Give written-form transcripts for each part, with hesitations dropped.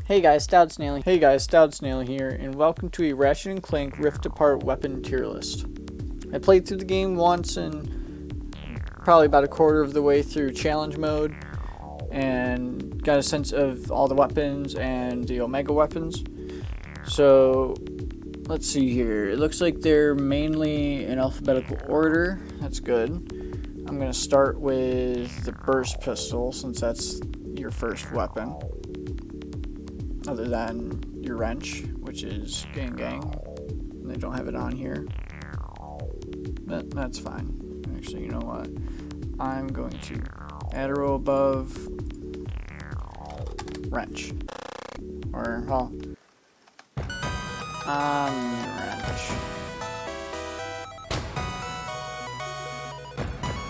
Hey guys, StyledSnail here, and welcome to a Ratchet Clank Rift Apart weapon tier list. I played through the game once and probably about a quarter of the way through challenge mode, and got a sense of all the weapons and the Omega weapons. So, let's see here. It looks like they're mainly in alphabetical order. That's good. I'm going to start with the burst pistol, since that's your first weapon. Other than your wrench, which is gang. And they don't have it on here. But that's fine. Actually, you know what? I'm going to add a row above wrench. Or, well, wrench.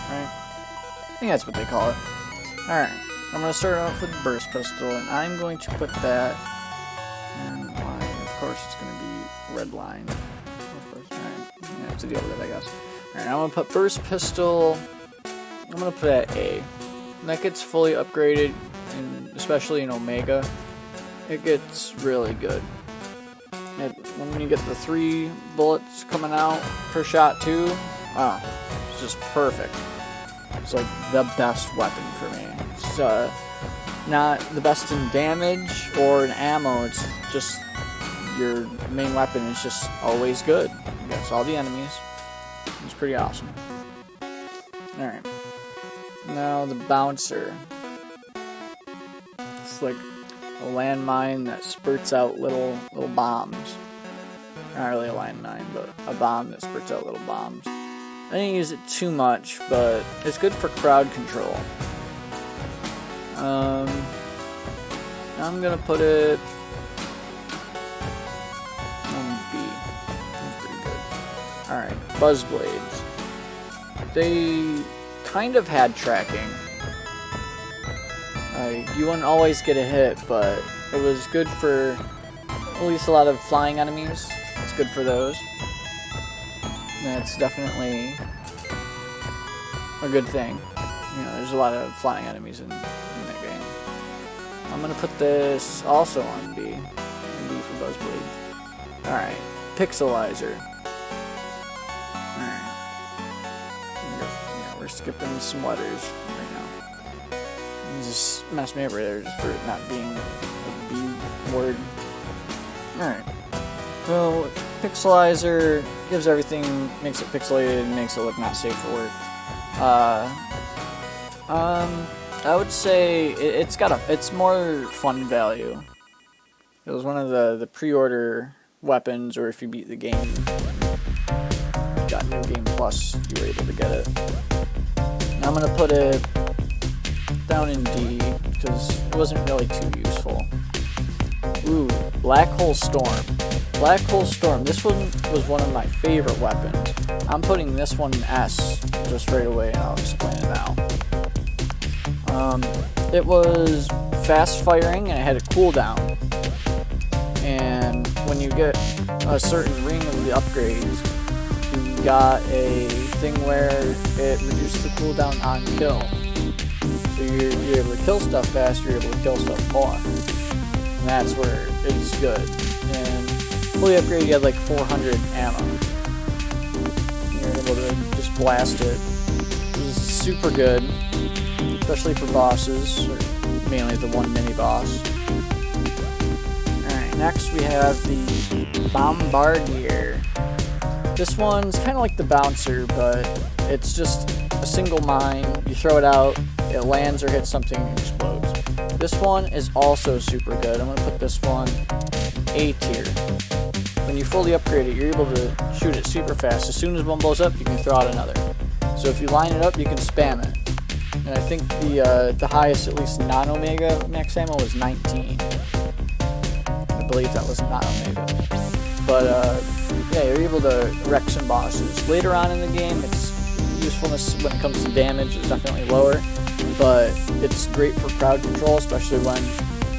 Right? I think that's what they call it. Alright. I'm going to start off with the burst pistol, and I'm going to put that in line. Of course, it's going to be red line. Of course, alright. Yeah, it's a deal with it, I guess. Alright, I'm going to put burst pistol. I'm going to put it at A. And that gets fully upgraded, and especially in Omega. It gets really good. When you get the 3 bullets coming out per shot, too, it's just perfect. It's like the best weapon for me. It's not the best in damage or in ammo. It's just your main weapon is just always good against all the enemies. It's pretty awesome. Alright. Now the bouncer. It's like a landmine that spurts out little bombs. Not really a landmine, but a bomb that spurts out little bombs. I didn't use it too much, but it's good for crowd control. I'm gonna put it on B. That's pretty good. Alright, buzz blades. They kind of had tracking. You wouldn't always get a hit, but it was good for at least a lot of flying enemies. It's good for those. That's definitely a good thing. You know, there's a lot of flying enemies in that game. I'm gonna put this also on B. And B for buzz blades. Alright. Pixelizer. Alright. Yeah, we're skipping some letters right now. You just messed me over there just for it not being a B word. Alright. So, Pixelizer gives everything, makes it pixelated, and makes it look not safe for work. I would say it's more fun value. It was one of the pre-order weapons, or if you beat the game, got New Game Plus, you were able to get it. Now I'm gonna put it down in D, because it wasn't really too useful. Ooh, Black Hole Storm. Black Hole Storm, this one was one of my favorite weapons. I'm putting this one in S just right away, and I'll explain it now. It was fast firing, and it had a cooldown. And when you get a certain ring of the upgrades, you got a thing where it reduced the cooldown on kill. So you're able to kill stuff faster, you're able to kill stuff more. And that's where it's good. And fully upgraded, you had like 400 ammo. You're able to just blast it. It was super good, especially for bosses, or mainly the one mini boss. Alright, next we have the Bombardier. This one's kind of like the bouncer, but it's just a single mine. You throw it out, it lands or hits something and explodes. This one is also super good. I'm going to put this one A tier. When you fully upgrade it, you're able to shoot it super fast. As soon as one blows up, you can throw out another. So if you line it up, you can spam it. And I think the highest, at least non-Omega max ammo, was 19. I believe that was non-Omega. But yeah, you're able to wreck some bosses. Later on in the game, its usefulness when it comes to damage is definitely lower. But it's great for crowd control, especially when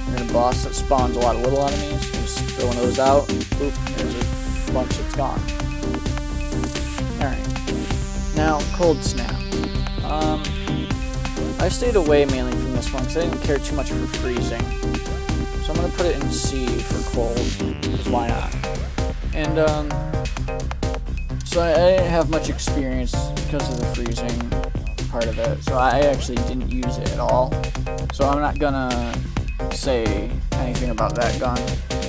you're in a boss that spawns a lot of little enemies. You just throw one of those out, boop, there's a bunch that's gone. Alright. Now, Cold Snap. I stayed away mainly from this one because I didn't care too much for freezing. So I'm going to put it in in C for cold, because why not? And so I didn't have much experience because of the freezing part of it, so I actually didn't use it at all. So I'm not gonna say anything about that gun.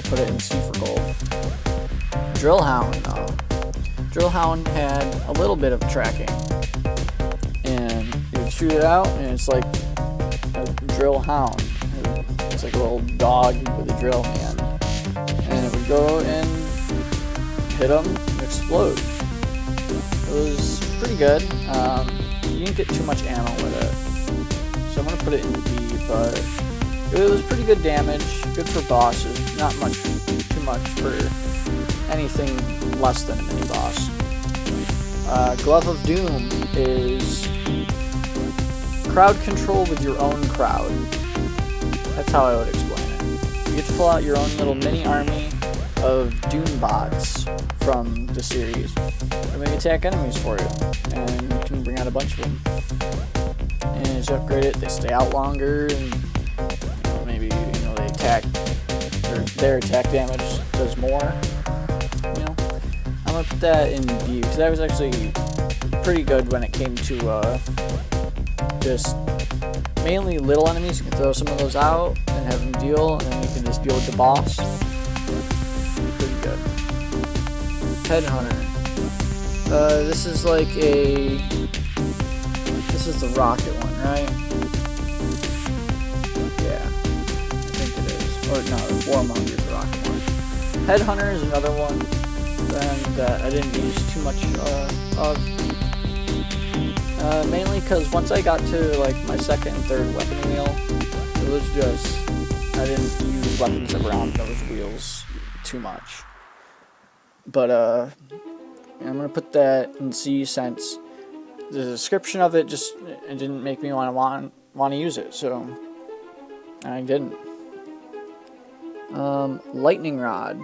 Put it in C for gold. Drill Hound, though. Drill Hound had a little bit of tracking, and you would shoot it out, and it's like a drill hound. It's like a little dog with a drill hand, and it would go and hit them and explode. It was pretty good. You didn't get too much ammo with it, so I'm gonna put it in B, but it was pretty good damage, good for bosses, not too much for anything less than a mini boss. Glove of Doom is crowd control with your own crowd. That's how I would explain it. You get to pull out your own little mini army of Doom bots from the series. They may attack enemies for you, and you can bring out a bunch of them. And as you upgrade it, they stay out longer, and maybe they attack. Their attack damage does more. I'm gonna put that in B because that was actually pretty good when it came to just mainly little enemies. You can throw some of those out and have them deal, and then you can just deal with the boss. Pretty good. Headhunter. This is like this is the rocket one, right? Yeah, I think it is. Or no, Warmonger is the rocket one. Headhunter is another one that I didn't use too much of. Mainly because once I got to like my second and third weapon wheel, it was just I didn't use weapons that were on those wheels too much. But I'm gonna put that in C since the description of it didn't make me want to use it, so I didn't. Lightning Rod.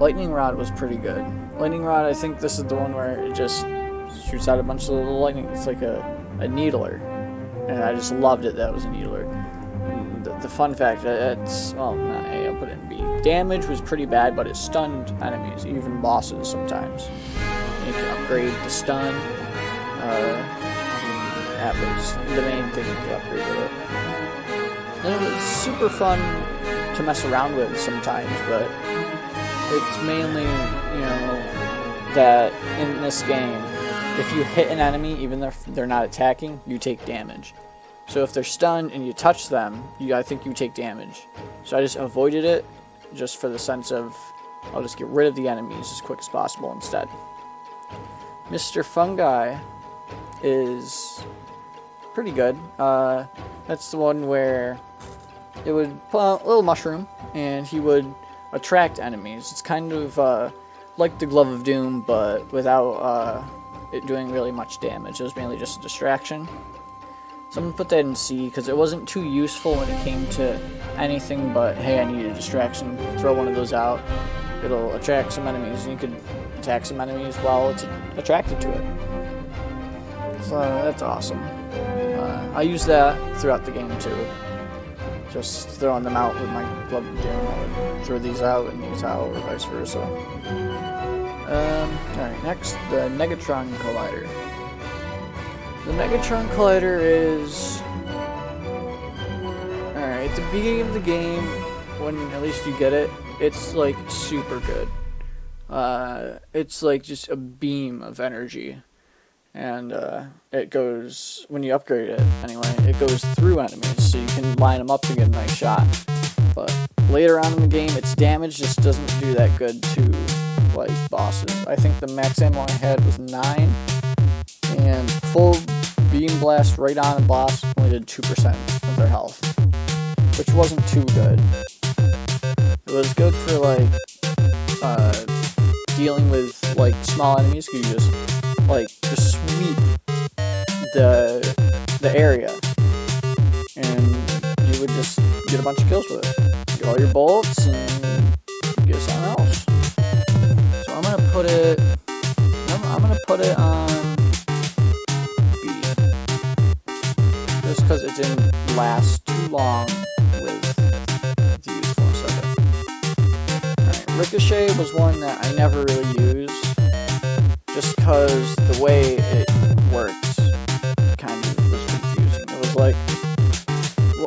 Lightning Rod was pretty good. Lightning Rod, I think this is the one where it just shoots out a bunch of little lightning. It's like a needler, and I just loved it that it was a needler. The fun fact, it's, well, not A, I'll put it in B. Damage was pretty bad, but it stunned enemies, even bosses sometimes. And you can upgrade the stun. That was the main thing you could upgrade with it. And it was super fun to mess around with sometimes, but it's mainly, that in this game, if you hit an enemy, even if they're not attacking, you take damage. So if they're stunned and you touch them, I think you take damage. So I just avoided it, just for the sense of, I'll just get rid of the enemies as quick as possible instead. Mr. Fungi is pretty good. That's the one where it would pull out a little mushroom, and he would attract enemies. It's kind of like the Glove of Doom, but without it doing really much damage. It was mainly just a distraction. So I'm going to put that in C, because it wasn't too useful when it came to anything but, hey, I need a distraction, throw one of those out. It'll attract some enemies, and you could attack some enemies while it's attracted to it. So that's awesome. I use that throughout the game too. Just throwing them out with my Glove of Doom. I would throw these out and these out, or vice versa. Alright, next, the Negatron Collider. The Negatron Collider is... Alright, at the beginning of the game, when at least you get it, it's like super good. It's like just a beam of energy. And it goes, when you upgrade it anyway, it goes through enemies, so you can line them up to get a nice shot. But later on in the game, its damage just doesn't do that good to, like, bosses. I think the max ammo I had was 9, and full beam blast right on a boss only did 2% of their health, which wasn't too good. It was good for, like, dealing with, like, small enemies, because you just sweep the area, and you would just get a bunch of kills with it. Get all your bullets and get something else. So I'm gonna put it on B, just because it didn't last too long with the usefulness of it. Ricochet was one that I never really used, just because the way it works kind of was confusing. It was like,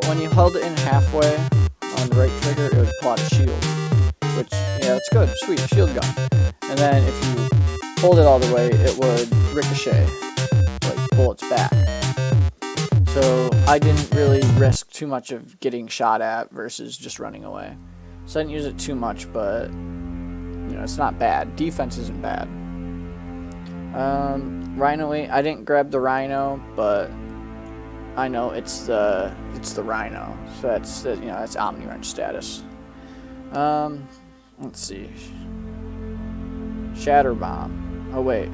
when you held it in halfway on the right trigger, it would pull out a shield, which, yeah, that's good, sweet, shield gun. And then if you pulled it all the way, it would ricochet, like bullets back. So I didn't really risk too much of getting shot at versus just running away. So I didn't use it too much, but, you know, it's not bad. Defense isn't bad. Rhino, I didn't grab the Rhino, but I know it's the Rhino. So that's, you know, that's Omni-Wrench status. Let's see. Shatter Bomb. Oh, wait.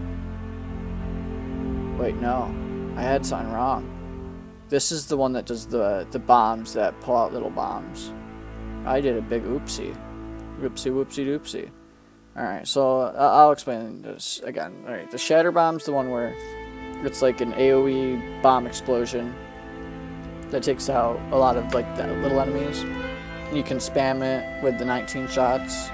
Wait, no. I had something wrong. This is the one that does the bombs that pull out little bombs. I did a big oopsie. Oopsie, whoopsie, doopsie. Alright, so I'll explain this again. Alright, the Shatter Bomb's the one where it's like an AoE bomb explosion that takes out a lot of like the little enemies. And you can spam it with the 19 shots.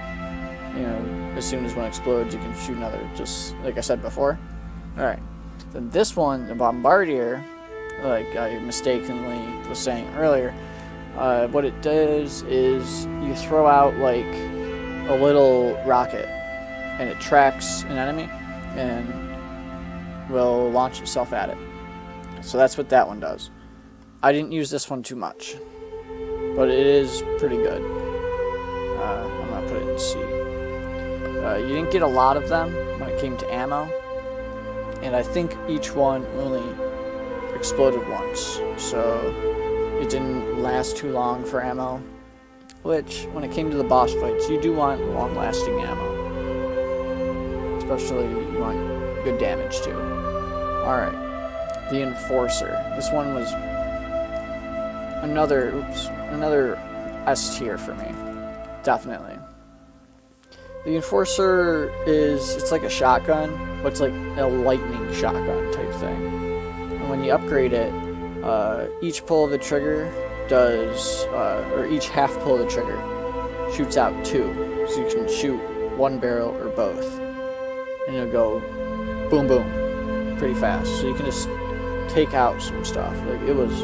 You know, as soon as one explodes, you can shoot another, just like I said before. Alright, then this one, the Bombardier, like I mistakenly was saying earlier, what it does is you throw out like a little rocket and it tracks an enemy and will launch itself at it. So that's what that one does. I didn't use this one too much, but it is pretty good. I'm gonna put it in C. You didn't get a lot of them when it came to ammo, and I think each one only exploded once, so it didn't last too long for ammo, which when it came to the boss fights, you do want long-lasting ammo, especially you want good damage too. Alright, the Enforcer. This one was another S tier for me, definitely. The Enforcer it's like a shotgun, but it's like a lightning shotgun type thing. And when you upgrade it, each pull of the trigger does, or each half pull of the trigger shoots out 2. So you can shoot one barrel or both. And it'll go boom boom pretty fast. So you can just take out some stuff. Like it was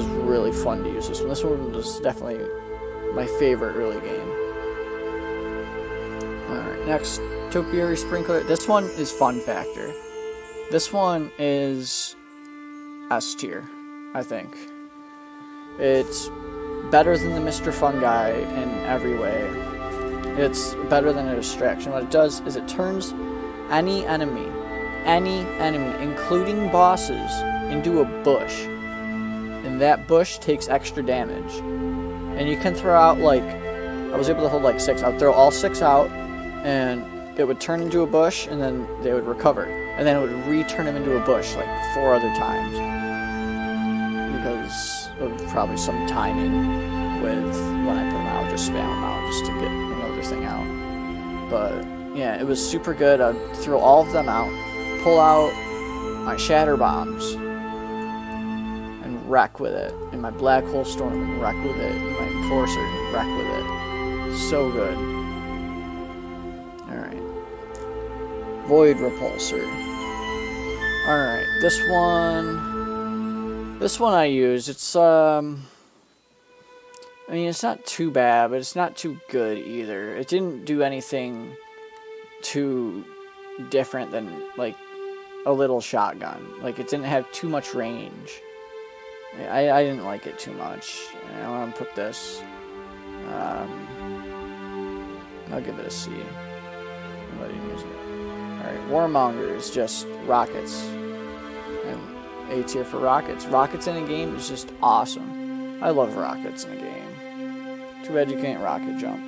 really fun to use this one. This one was definitely my favorite early game. Alright, next, Topiary Sprinkler. This one is fun factor. This one is S tier, I think. It's better than the Mr. Fungi in every way. It's better than a distraction. What it does is it turns any enemy, including bosses, into a bush. And that bush takes extra damage. And you can throw out, like, I was able to hold like 6. I would throw all 6 out, and it would turn into a bush, and then they would recover. And then it would return them into a bush like 4 other times. Because of probably some timing with when I put them out, just spam them out just to get another thing out. But yeah, it was super good. I'd throw all of them out, pull out my Shatter Bombs, and wreck with it. And my Black Hole Storm, and wreck with it. And my Enforcer, and wreck with it. So good. Alright. Void Repulsor. Alright, this one I use. It's, I mean, it's not too bad, but it's not too good either. It didn't do anything too different than, like, a little shotgun. Like, it didn't have too much range. I didn't like it too much. I want to put this, I'll give it a C. Nobody use it. Alright, Warmonger is just rockets. And A tier for rockets. Rockets in a game is just awesome. I love rockets in a game. Too bad you can't rocket jump.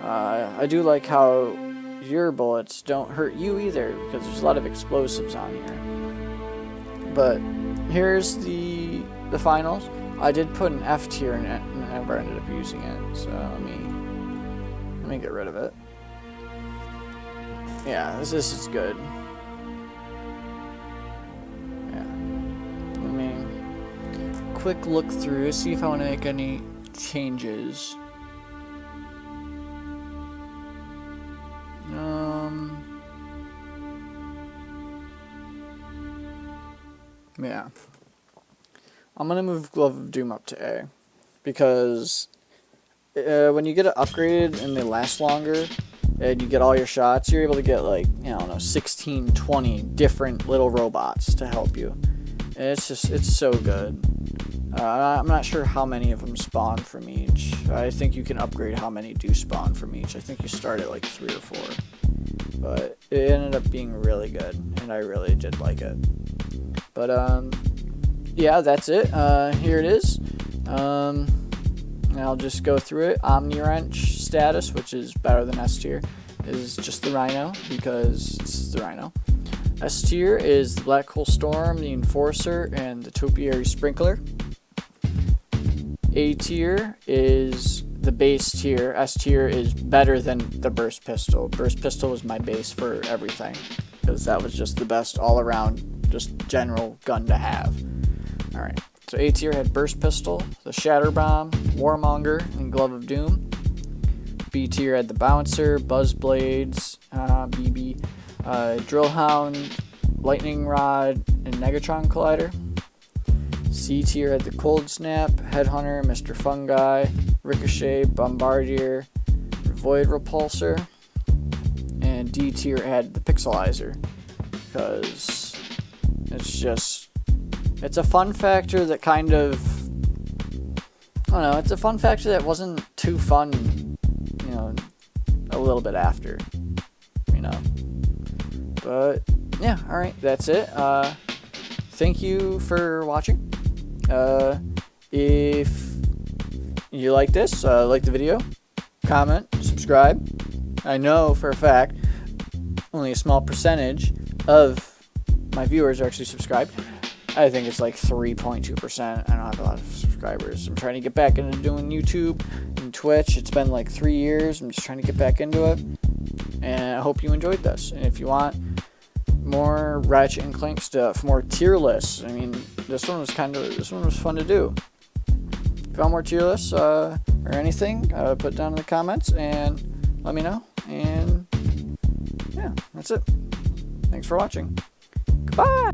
I do like how your bullets don't hurt you either, because there's a lot of explosives on here. But here's the finals. I did put an F tier in it, and never ended up using it. So let me get rid of it. Yeah, this is good. Yeah. Let me quick look through, see if I want to make any changes. Yeah. I'm going to move Glove of Doom up to A. Because when you get it upgraded and they last longer, and you get all your shots, you're able to get like, I don't know, 16, 20 different little robots to help you. And it's so good. I'm not sure how many of them spawn from each. I think you can upgrade how many do spawn from each. I think you start at like 3 or 4. But it ended up being really good, and I really did like it. But, yeah, that's it. Here it is. I'll just go through it. Omni-Wrench status, which is better than S tier, is just the Rhino, because it's the Rhino. S tier is the Black Hole Storm, the Enforcer, and the Topiary Sprinkler. A tier is the base tier. S tier is better than the Burst Pistol. Burst Pistol was my base for everything, because that was just the best all-around, just general gun to have. Alright, so A tier had Burst Pistol, the Shatter Bomb, Warmonger, and Glove of Doom. B tier had the Bouncer, Buzz Blades, BB, Drill Hound, Lightning Rod, and Negatron Collider. C tier had the Cold Snap, Headhunter, Mr. Fungi, Ricochet, Bombardier, Void Repulsor. And D tier had the Pixelizer, because it's a fun factor that kind of, I don't know, it's a fun factor that wasn't too fun, a little bit after, But, yeah, alright, that's it. Thank you for watching. If you like this, like the video, comment, subscribe. I know for a fact only a small percentage of my viewers are actually subscribed. I think it's like 3.2%. I don't have a lot of subscribers. I'm trying to get back into doing YouTube and Twitch. It's been like 3 years. I'm just trying to get back into it. And I hope you enjoyed this. And if you want more Ratchet and Clank stuff, more tier lists, I mean, this one was fun to do. If you want more tier lists or anything, put it down in the comments and let me know. And yeah, that's it. Thanks for watching. Goodbye.